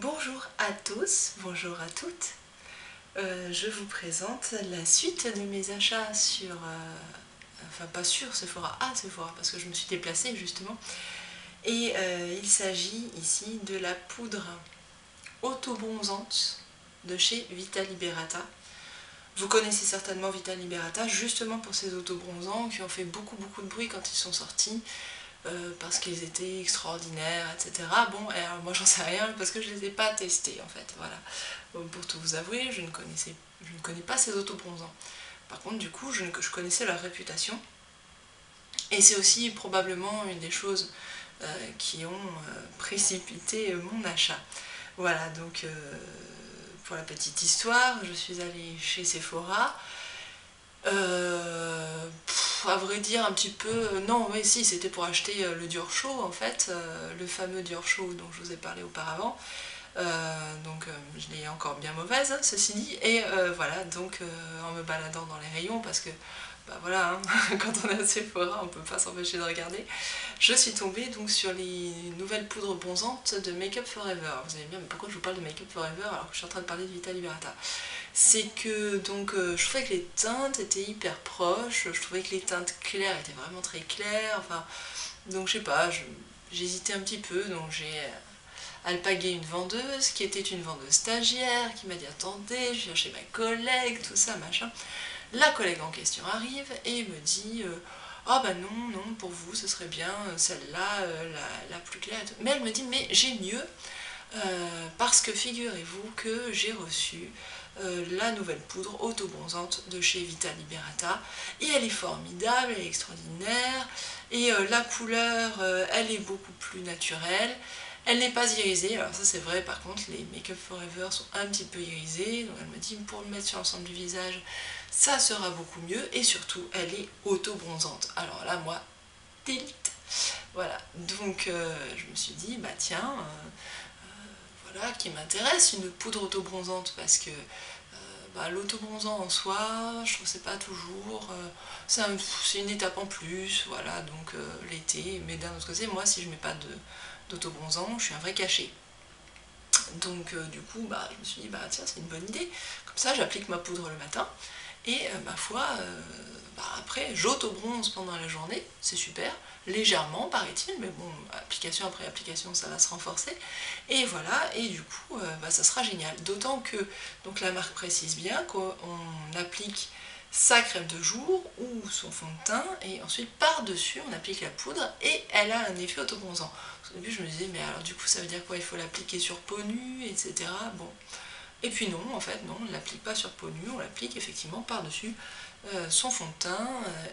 Bonjour à tous, bonjour à toutes. Je vous présente la suite de mes achats sur, enfin pas sur Sephora, à Sephora, parce que je me suis déplacée justement. Et il s'agit ici de la poudre auto-bronzante de chez Vita Liberata. Vous connaissez certainement Vita Liberata justement pour ces auto-bronzants qui ont fait beaucoup de bruit quand ils sont sortis. Parce qu'ils étaient extraordinaires, etc. Bon, alors moi j'en sais rien parce que je les ai pas testés en fait, voilà. Pour tout vous avouer, je ne connais pas ces autobronzants. Par contre, du coup, je connaissais leur réputation. Et c'est aussi probablement une des choses qui ont précipité mon achat. Voilà, donc pour la petite histoire, je suis allée chez Sephora. À vrai dire un petit peu, non oui si c'était pour acheter le Dior Show en fait, le fameux Dior Show dont je vous ai parlé auparavant, je l'ai encore bien mauvaise ceci dit, et voilà donc en me baladant dans les rayons parce que bah voilà hein, quand on est à Sephora on peut pas s'empêcher de regarder, je suis tombée donc sur les nouvelles poudres bronzantes de Make Up Forever. Vous allez me dire mais pourquoi je vous parle de Make Up Forever alors que je suis en train de parler de Vita Liberata? C'est que donc je trouvais que les teintes étaient hyper proches, je trouvais que les teintes claires étaient vraiment très claires, enfin donc je sais pas, j'hésitais un petit peu, donc j'ai alpagué une vendeuse qui était une vendeuse stagiaire qui m'a dit attendez, je viens chez ma collègue, tout ça machin. La collègue en question arrive et me dit ah bah non, pour vous ce serait bien celle-là, la plus claire. Mais elle me dit mais j'ai mieux, parce que figurez-vous que j'ai reçu la nouvelle poudre auto-bronzante de chez Vita Liberata et elle est formidable, elle est extraordinaire et la couleur elle est beaucoup plus naturelle, elle n'est pas irisée, alors ça c'est vrai, par contre les Make Up Forever sont un petit peu irisés, donc elle me dit pour le mettre sur l'ensemble du visage ça sera beaucoup mieux et surtout elle est auto-bronzante. Alors là moi, tilt, voilà, donc je me suis dit bah tiens, voilà, qui m'intéresse, une poudre auto-bronzante parce que l'auto-bronzant en soi, je trouve que c'est pas toujours. C'est une étape en plus, voilà, donc l'été. Mais d'un autre côté, moi, si je mets pas d'auto-bronzant, je suis un vrai cachet. Donc du coup, je me suis dit, bah tiens, c'est une bonne idée. Comme ça, j'applique ma poudre le matin. Et ma foi, après, j'auto-bronze pendant la journée, c'est super, légèrement paraît-il, mais bon, application après application, ça va se renforcer. Et voilà, et du coup, ça sera génial. D'autant que donc la marque précise bien qu'on applique sa crème de jour ou son fond de teint, et ensuite par-dessus, on applique la poudre, et elle a un effet auto-bronzant. Au début, je me disais, mais alors du coup, ça veut dire quoi? Il faut l'appliquer sur peau nue, etc. Bon, et puis non, en fait, non, on ne l'applique pas sur peau nue, on l'applique effectivement par-dessus son fond de teint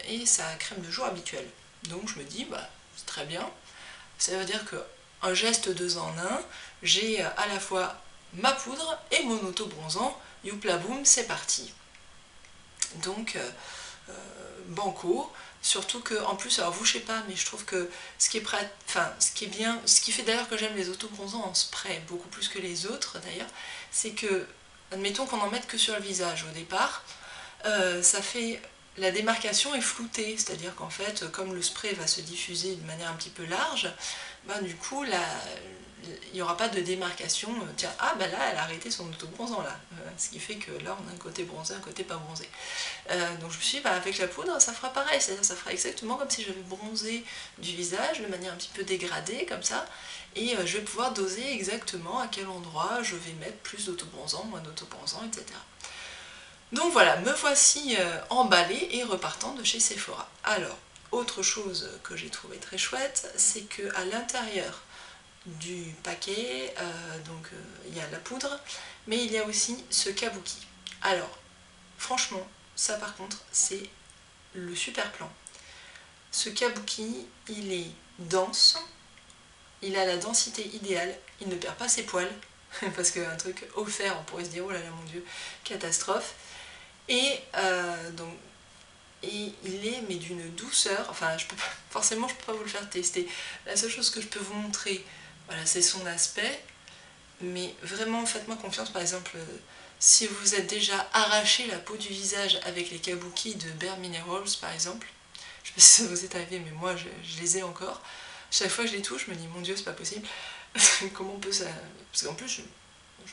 et sa crème de jour habituelle. Donc je me dis, c'est très bien, ça veut dire que un geste 2 en 1, j'ai à la fois ma poudre et mon auto-bronzant, youpla boum, c'est parti. Donc, banco, surtout que en plus, alors vous je sais pas, mais je trouve que ce qui est ce qui est bien, ce qui fait d'ailleurs que j'aime les autobronzants en spray beaucoup plus que les autres d'ailleurs, c'est que admettons qu'on en mette que sur le visage au départ, ça fait la démarcation est floutée, c'est-à-dire qu'en fait, comme le spray va se diffuser de manière un petit peu large, du coup, il n'y aura pas de démarcation, tiens, là, elle a arrêté son autobronzant là, ce qui fait que là, on a un côté bronzé, un côté pas bronzé. Donc je me suis dit, avec la poudre, ça fera pareil, c'est-à-dire ça fera exactement comme si j'avais bronzé du visage de manière un petit peu dégradée, comme ça, et je vais pouvoir doser exactement à quel endroit je vais mettre plus d'autobronzant, moins d'autobronzant, etc. Donc voilà, me voici emballée et repartant de chez Sephora. Alors, autre chose que j'ai trouvé très chouette, c'est qu'à l'intérieur du paquet, il y a la poudre, mais il y a aussi ce kabuki. Alors, franchement, ça par contre, c'est le super plan. Ce kabuki, il est dense, il a la densité idéale, il ne perd pas ses poils, parce qu'un truc offert, on pourrait se dire, oh là là mon dieu, catastrophe. Et et il est mais d'une douceur, enfin forcément je peux pas vous le faire tester. La seule chose que je peux vous montrer, voilà, c'est son aspect, mais vraiment faites-moi confiance. Par exemple, si vous êtes déjà arraché la peau du visage avec les kabuki de Bare Minerals par exemple, je sais pas si ça vous est arrivé, mais moi je les ai encore. Chaque fois que je les touche, je me dis mon dieu, c'est pas possible. Comment on peut ça... Parce qu'en plus, je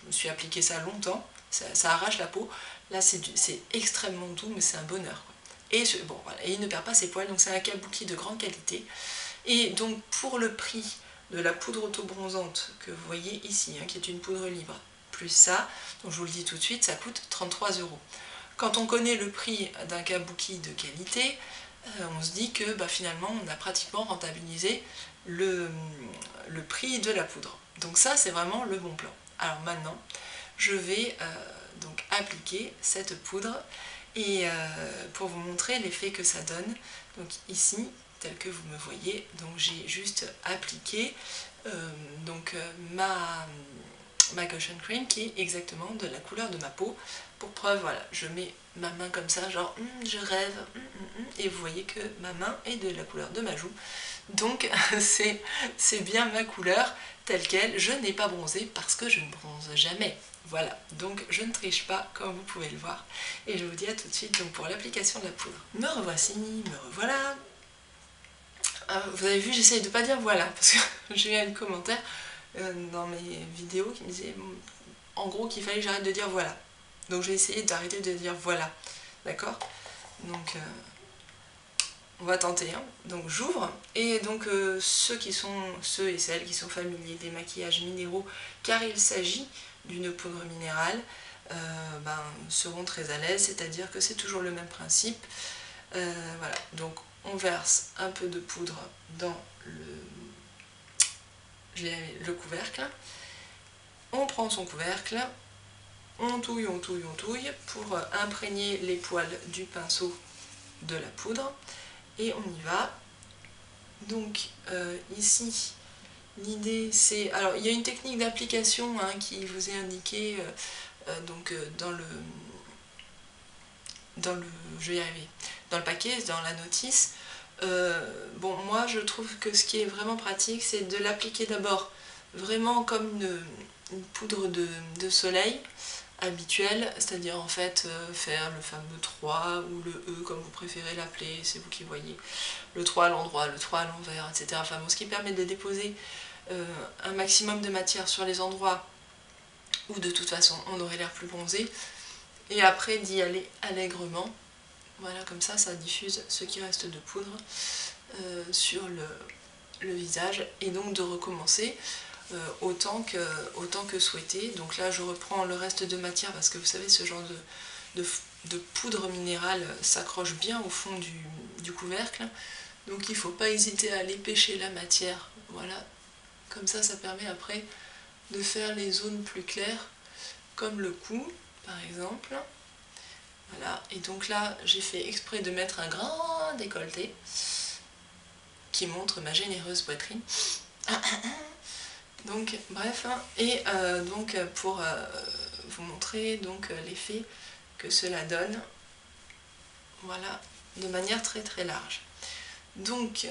me suis appliqué ça longtemps, ça arrache la peau. Là, c'est extrêmement doux, mais c'est un bonheur, quoi. Et bon, voilà, et il ne perd pas ses poils, donc c'est un kabuki de grande qualité. Et donc, pour le prix de la poudre auto-bronzante que vous voyez ici, hein, qui est une poudre libre, plus ça, donc je vous le dis tout de suite, ça coûte 33 €. Quand on connaît le prix d'un kabuki de qualité, on se dit que finalement on a pratiquement rentabilisé le prix de la poudre. Donc ça, c'est vraiment le bon plan. Alors maintenant, je vais donc appliquer cette poudre et pour vous montrer l'effet que ça donne. Donc ici, tel que vous me voyez, donc j'ai juste appliqué ma cushion cream qui est exactement de la couleur de ma peau. Pour preuve, voilà, je mets ma main comme ça, genre je rêve, et vous voyez que ma main est de la couleur de ma joue. Donc c'est bien ma couleur telle qu'elle. Je n'ai pas bronzé parce que je ne bronze jamais. Voilà, donc je ne triche pas comme vous pouvez le voir. Et je vous dis à tout de suite donc pour l'application de la poudre. Me revoici, me revoilà. Vous avez vu, j'essaye de pas dire voilà, parce que j'ai eu un commentaire dans mes vidéos qui me disait en gros qu'il fallait que j'arrête de dire voilà. Donc j'ai essayé d'arrêter de dire voilà, d'accord? Donc on va tenter, hein. Donc j'ouvre, et donc ceux et celles qui sont familiers des maquillages minéraux, car il s'agit d'une poudre minérale, seront très à l'aise, c'est-à-dire que c'est toujours le même principe. Voilà, donc on verse un peu de poudre dans le couvercle, on prend son couvercle, on touille pour imprégner les poils du pinceau de la poudre, et on y va. Donc ici, l'idée c'est... Alors il y a une technique d'application qui vous est indiquée je vais y arriver, dans le paquet, dans la notice. Bon, moi je trouve que ce qui est vraiment pratique, c'est de l'appliquer d'abord vraiment comme une poudre de soleil habituelle, c'est-à-dire en fait faire le fameux 3 ou le E comme vous préférez l'appeler, c'est vous qui voyez, le 3 à l'endroit, le 3 à l'envers, etc. Enfin bon, ce qui permet de déposer un maximum de matière sur les endroits où de toute façon on aurait l'air plus bronzé, et après d'y aller allègrement. Voilà, comme ça, ça diffuse ce qui reste de poudre sur le visage, et donc de recommencer autant que souhaité. Donc là, je reprends le reste de matière parce que vous savez, ce genre de poudre minérale s'accroche bien au fond du couvercle. Donc il ne faut pas hésiter à aller pêcher la matière. Voilà, comme ça, ça permet après de faire les zones plus claires, comme le cou, par exemple. Voilà, et donc là, j'ai fait exprès de mettre un grand décolleté qui montre ma généreuse poitrine. Donc, bref, et donc pour vous montrer donc l'effet que cela donne, voilà, de manière très très large. Donc,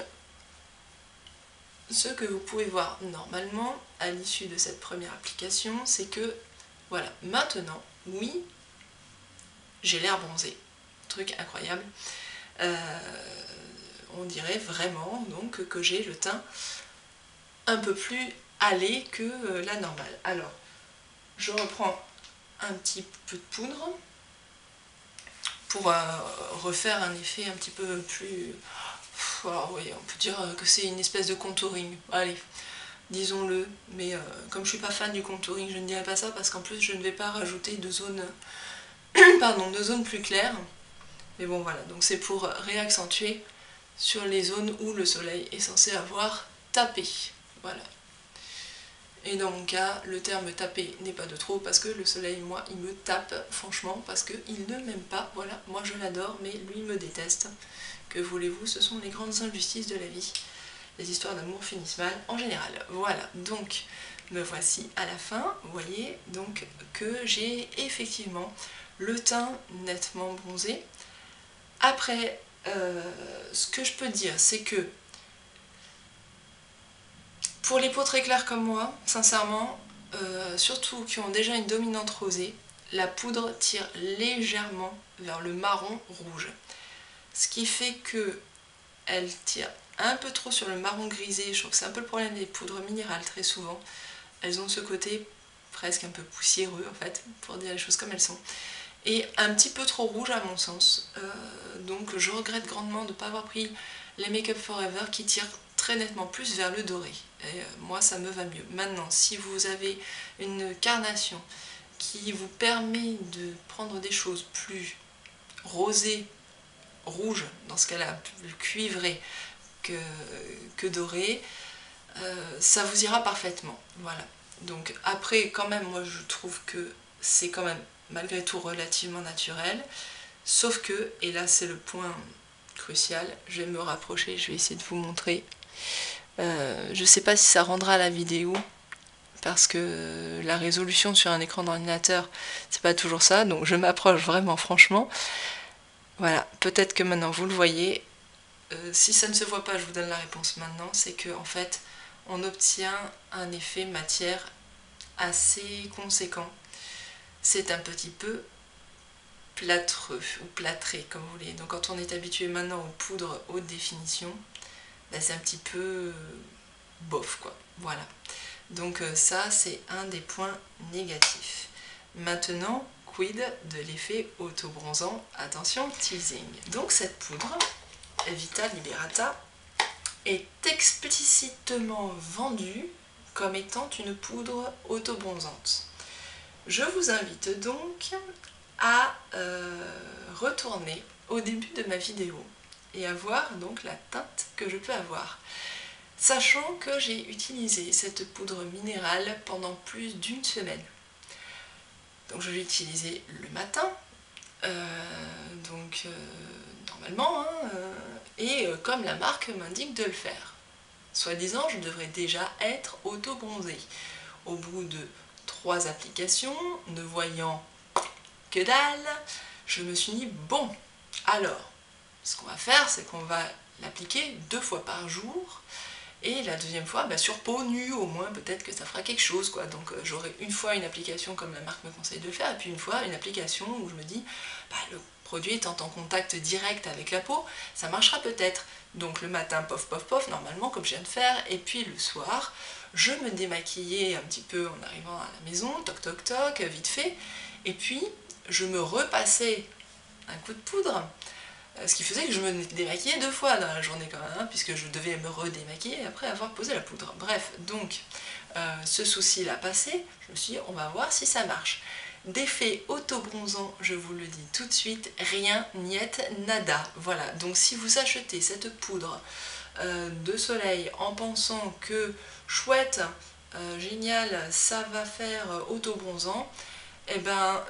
ce que vous pouvez voir normalement à l'issue de cette première application, c'est que, voilà, maintenant, oui, j'ai l'air bronzé. Truc incroyable. On dirait vraiment donc que j'ai le teint un peu plus hâlé que la normale. Alors, je reprends un petit peu de poudre pour refaire un effet un petit peu plus... Alors oui, on peut dire que c'est une espèce de contouring. Allez, disons-le, mais comme je suis pas fan du contouring, je ne dirais pas ça parce qu'en plus je ne vais pas rajouter de zones de zones plus claires. Mais bon voilà, donc c'est pour réaccentuer sur les zones où le soleil est censé avoir tapé. Voilà. Et dans mon cas, le terme taper n'est pas de trop parce que le soleil, moi, il me tape, franchement, parce qu'il ne m'aime pas. Voilà, moi je l'adore, mais lui me déteste. Que voulez-vous, ce sont les grandes injustices de la vie. Les histoires d'amour finissent mal en général. Voilà, donc me voici à la fin. Vous voyez donc que j'ai effectivement le teint nettement bronzé. Après, ce que je peux dire, c'est que pour les peaux très claires comme moi, sincèrement, surtout qui ont déjà une dominante rosée, la poudre tire légèrement vers le marron rouge. Ce qui fait que elle tire un peu trop sur le marron grisé. Je trouve que c'est un peu le problème des poudres minérales très souvent. Elles ont ce côté presque un peu poussiéreux en fait, pour dire les choses comme elles sont. Et un petit peu trop rouge à mon sens. Donc je regrette grandement de ne pas avoir pris les Make Up For Ever qui tirent très nettement plus vers le doré. Et moi ça me va mieux. Maintenant, si vous avez une carnation qui vous permet de prendre des choses plus rosées, rouges, dans ce cas-là, plus cuivrées que dorées, ça vous ira parfaitement. Voilà. Donc après, quand même, moi je trouve que c'est quand même malgré tout relativement naturel, sauf que, et là c'est le point crucial, je vais me rapprocher, je vais essayer de vous montrer. Je sais pas si ça rendra la vidéo, parce que la résolution sur un écran d'ordinateur, c'est pas toujours ça, donc je m'approche vraiment franchement. Voilà, peut-être que maintenant vous le voyez. Si ça ne se voit pas, je vous donne la réponse maintenant, c'est que en fait, on obtient un effet matière assez conséquent. C'est un petit peu plâtreux ou plâtré comme vous voulez. Donc quand on est habitué maintenant aux poudres haute définition, ben c'est un petit peu bof quoi. Voilà. Donc ça c'est un des points négatifs. Maintenant, quid de l'effet auto-bronzant? Attention, teasing. Donc cette poudre, Vita Liberata, est explicitement vendue comme étant une poudre auto-bronzante. Je vous invite donc à retourner au début de ma vidéo et à voir donc la teinte que je peux avoir. Sachant que j'ai utilisé cette poudre minérale pendant plus d'une semaine. Donc je l'ai utilisée le matin, normalement, hein, et comme la marque m'indique de le faire. Soi-disant, je devrais déjà être auto-bronzée. Au bout de 3 applications, ne voyant que dalle, je me suis dit, bon, alors, ce qu'on va faire, c'est qu'on va l'appliquer 2 fois par jour, et la deuxième fois, bah, sur peau nue, au moins, peut-être que ça fera quelque chose, quoi. Donc j'aurai une fois une application comme la marque me conseille de le faire, et puis une fois une application où je me dis, bah, le produit étant en contact direct avec la peau, ça marchera peut-être. Donc le matin, pof, pof, pof, normalement, comme je viens de faire, et puis le soir, je me démaquillais un petit peu en arrivant à la maison, toc, toc, toc, vite fait, et puis je me repassais un coup de poudre, ce qui faisait que je me démaquillais 2 fois dans la journée quand même, hein, puisque je devais me redémaquiller après avoir posé la poudre. Bref, donc ce souci-là passé, je me suis dit, on va voir si ça marche. D'effet auto-bronzant, je vous le dis tout de suite, rien, niet, nada. Voilà, donc si vous achetez cette poudre de soleil en pensant que chouette, génial, ça va faire auto-bronzant, eh ben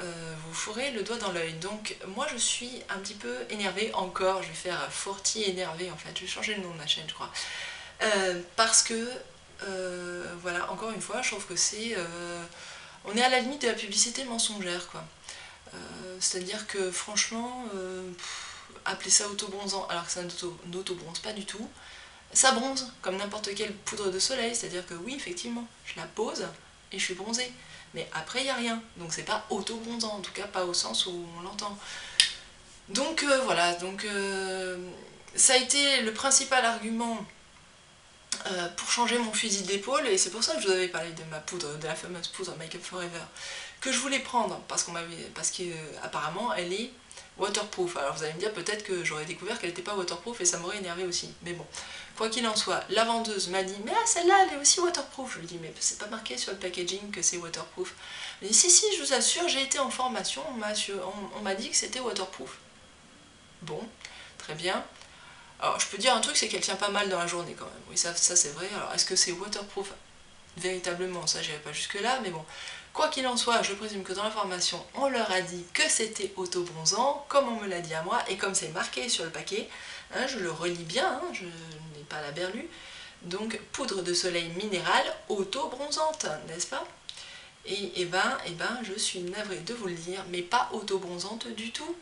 vous fourrez le doigt dans l'œil. Donc moi je suis un petit peu énervée encore, je vais faire Forti énervé en fait, je vais changer le nom de ma chaîne je crois. Parce que, voilà, encore une fois, je trouve que c'est... on est à la limite de la publicité mensongère quoi. C'est-à-dire que franchement, appeler ça auto-bronzant alors que ça n'auto-bronze pas du tout, ça bronze comme n'importe quelle poudre de soleil, c'est-à-dire que oui effectivement, je la pose et je suis bronzée. Mais après il n'y a rien, donc c'est pas auto-bronzant, en tout cas pas au sens où on l'entend. Donc voilà, donc ça a été le principal argument pour changer mon fusil d'épaule, et c'est pour ça que je vous avais parlé de ma poudre, de la fameuse poudre Make Up For Ever, que je voulais prendre, parce qu'apparemment elle est waterproof. Alors vous allez me dire peut-être que j'aurais découvert qu'elle n'était pas waterproof et ça m'aurait énervé aussi, mais bon. Quoi qu'il en soit, la vendeuse m'a dit « Mais ah, celle-là, elle est aussi waterproof !» Je lui dis « Mais c'est pas marqué sur le packaging que c'est waterproof. » Elle dit « Si, si, je vous assure, j'ai été en formation, on m'a dit que c'était waterproof. » Bon, très bien. Alors, je peux dire un truc, c'est qu'elle tient pas mal dans la journée quand même. Oui, ça c'est vrai. Alors, est-ce que c'est waterproof véritablement? Ça, j'irai pas jusque-là, mais bon. Quoi qu'il en soit, je présume que dans la formation, on leur a dit que c'était auto-bronzant, comme on me l'a dit à moi, et comme c'est marqué sur le paquet, hein, je le relis bien, hein, je n'ai pas la berlue, donc poudre de soleil minérale auto-bronzante, n'est-ce pas? Et ben, je suis navrée de vous le dire, mais pas auto-bronzante du tout.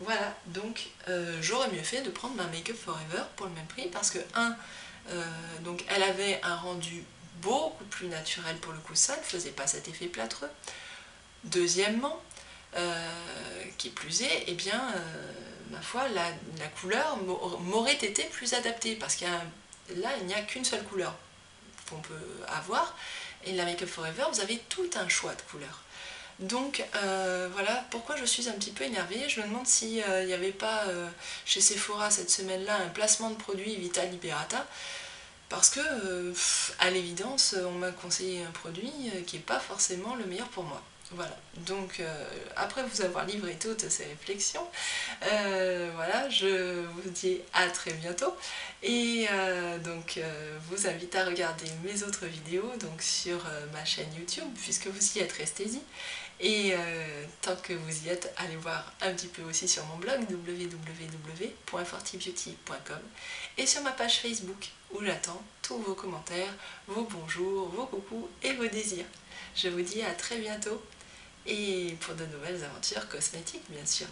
Voilà, donc j'aurais mieux fait de prendre ma Make Up For Ever pour le même prix, parce que, donc elle avait un rendu beaucoup plus naturel pour le coup, ça ne faisait pas cet effet plâtreux. Deuxièmement, qui plus est, eh bien, ma foi, la couleur m'aurait été plus adaptée, parce qu'il là, il n'y a qu'une seule couleur qu'on peut avoir, et la Make Up For Ever, vous avez tout un choix de couleurs. Donc voilà pourquoi je suis un petit peu énervée. Je me demande s'il n'y avait pas chez Sephora cette semaine-là un placement de produit Vita Liberata, parce que à l'évidence on m'a conseillé un produit qui n'est pas forcément le meilleur pour moi. Voilà, donc après vous avoir livré toutes ces réflexions, voilà, je vous dis à très bientôt et donc vous invite à regarder mes autres vidéos donc sur ma chaîne YouTube puisque vous y êtes restés-y. Et tant que vous y êtes, allez voir un petit peu aussi sur mon blog www.fortibeauty.com et sur ma page Facebook où j'attends tous vos commentaires, vos bonjours, vos coucous et vos désirs. Je vous dis à très bientôt et pour de nouvelles aventures cosmétiques bien sûr.